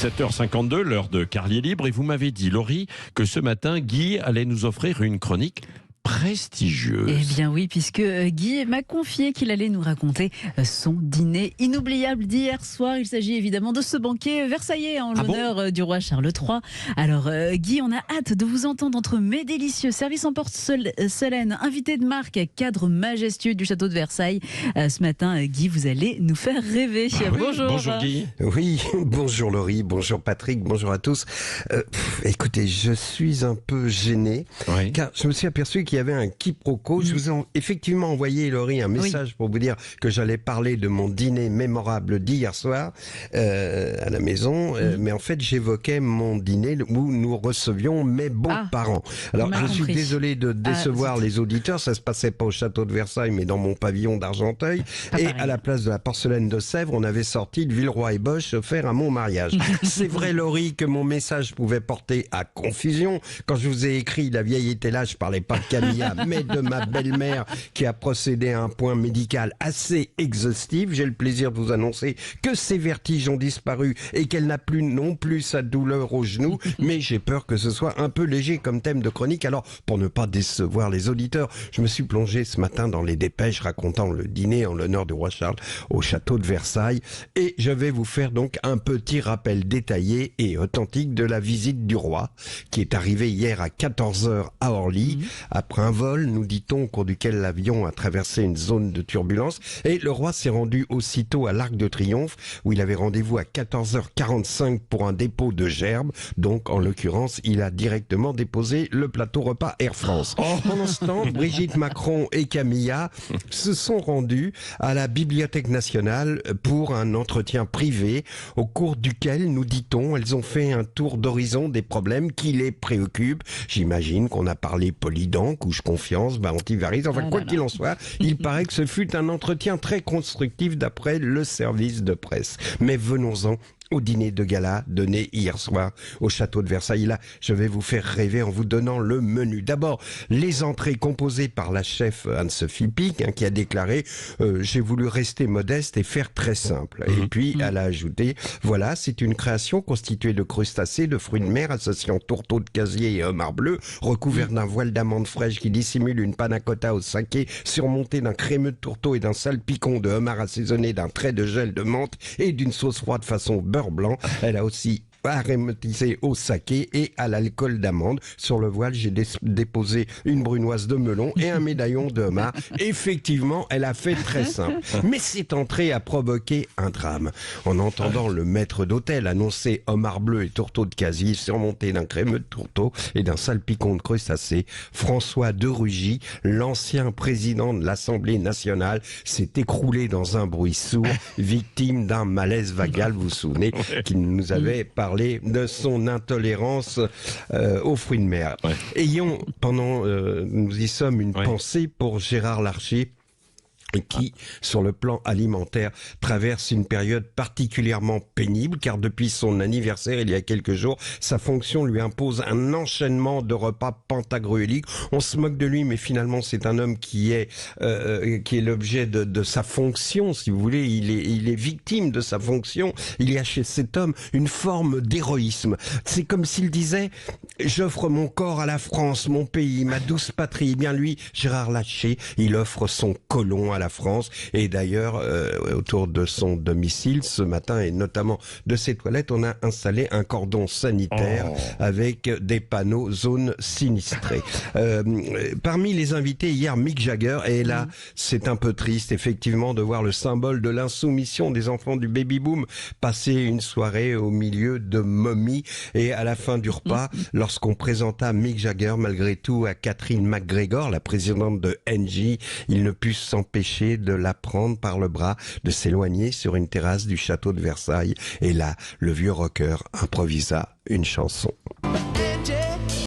7h52, l'heure de Carlier Libre, et vous m'avez dit, Laurie, que ce matin, Guy allait nous offrir une chronique prestigieuse. Eh bien oui, puisque Guy m'a confié qu'il allait nous raconter son dîner inoubliable d'hier soir. Il s'agit évidemment de ce banquet versaillais en l'honneur du roi Charles III. Alors Guy, on a hâte de vous entendre entre mets délicieux, service en porcelaine, invité de marque, cadre majestueux du château de Versailles. Ce matin, Guy, vous allez nous faire rêver. Bonjour. Bonjour Guy. Oui, bonjour Laurie, bonjour Patrick, bonjour à tous. Écoutez, je suis un peu gêné, car je me suis aperçu qu'il y avait un quiproquo. Je vous ai effectivement envoyé, Laurie, un message pour vous dire que j'allais parler de mon dîner mémorable d'hier soir à la maison, mais en fait j'évoquais mon dîner où nous recevions mes beaux-parents. Alors je suis désolé de décevoir les auditeurs, ça se passait pas au château de Versailles mais dans mon pavillon d'Argenteuil, et à la place de la porcelaine de Sèvres, on avait sorti de Villeroy et Boch offert à mon mariage. C'est vrai, Laurie, que mon message pouvait porter à confusion. Quand je vous ai écrit La vieille était là, je parlais pas de Camilla mais de ma belle-mère qui a procédé à un point médical assez exhaustif. J'ai le plaisir de vous annoncer que ses vertiges ont disparu et qu'elle n'a plus non plus sa douleur au genou, mais j'ai peur que ce soit un peu léger comme thème de chronique. Alors, pour ne pas décevoir les auditeurs, je me suis plongé ce matin dans les dépêches racontant le dîner en l'honneur du roi Charles au château de Versailles, et je vais vous faire donc un petit rappel détaillé et authentique de la visite du roi qui est arrivé hier à 14h à Orly, après un vol, nous dit-on, au cours duquel l'avion a traversé une zone de turbulence, et le roi s'est rendu aussitôt à l'Arc de Triomphe où il avait rendez-vous à 14h45 pour un dépôt de gerbes. Donc en l'occurrence, il a directement déposé le plateau repas Air France. Pendant ce temps, Brigitte Macron et Camilla se sont rendus à la Bibliothèque nationale pour un entretien privé au cours duquel, nous dit-on, elles ont fait un tour d'horizon des problèmes qui les préoccupent. J'imagine qu'on a parlé polydent, couche confiance, antivarice, enfin quoi qu'il en soit, il paraît que ce fut un entretien très constructif d'après le service de presse. Mais venons-en au dîner de gala donné hier soir au château de Versailles. Là, je vais vous faire rêver en vous donnant le menu. D'abord, les entrées composées par la chef Anne-Sophie Pic, qui a déclaré j'ai voulu rester modeste et faire très simple. Et puis, elle a ajouté, voilà, c'est une création constituée de crustacés, de fruits de mer, associant tourteaux de casier et homard bleu, recouvert d'un voile d'amandes fraîches qui dissimule une panna cotta au saké, surmonté d'un crémeux de tourteau et d'un salpicon de homard assaisonné d'un trait de gel de menthe et d'une sauce froide façon beurre blanc. Elle a aussi aromatisé au saké et à l'alcool d'amande. Sur le voile, j'ai déposé une brunoise de melon et un médaillon de homard. Effectivement, elle a fait très simple. Mais cette entrée a provoqué un drame. En entendant le maître d'hôtel annoncer homard bleu et tourteau de casier surmonté d'un crémeux de tourteau et d'un salpicon de crustacés, François de Rugy, l'ancien président de l'Assemblée nationale, s'est écroulé dans un bruit sourd, victime d'un malaise vagal, vous vous souvenez, qu'il nous avait parlé de son intolérance aux fruits de mer. Ayons, pendant nous y sommes, une pensée pour Gérard Larcher, qui, sur le plan alimentaire, traverse une période particulièrement pénible, car depuis son anniversaire, il y a quelques jours, sa fonction lui impose un enchaînement de repas pentagruéliques. On se moque de lui, mais finalement, c'est un homme qui est l'objet de sa fonction, si vous voulez. Il est victime de sa fonction. Il y a chez cet homme une forme d'héroïsme. C'est comme s'il disait « J'offre mon corps à la France, mon pays, ma douce patrie ». Eh bien lui, Gérard Larcher, il offre son côlon à la France, et d'ailleurs autour de son domicile ce matin, et notamment de ses toilettes, on a installé un cordon sanitaire avec des panneaux zone sinistrée. Parmi les invités hier, Mick Jagger, et là c'est un peu triste effectivement de voir le symbole de l'insoumission des enfants du baby-boom passer une soirée au milieu de momies. Et à la fin du repas, lorsqu'on présenta Mick Jagger malgré tout à Catherine McGregor, la présidente de NJ, il ne put s'empêcher de la prendre par le bras, de s'éloigner sur une terrasse du château de Versailles. Et là, le vieux rocker improvisa une chanson.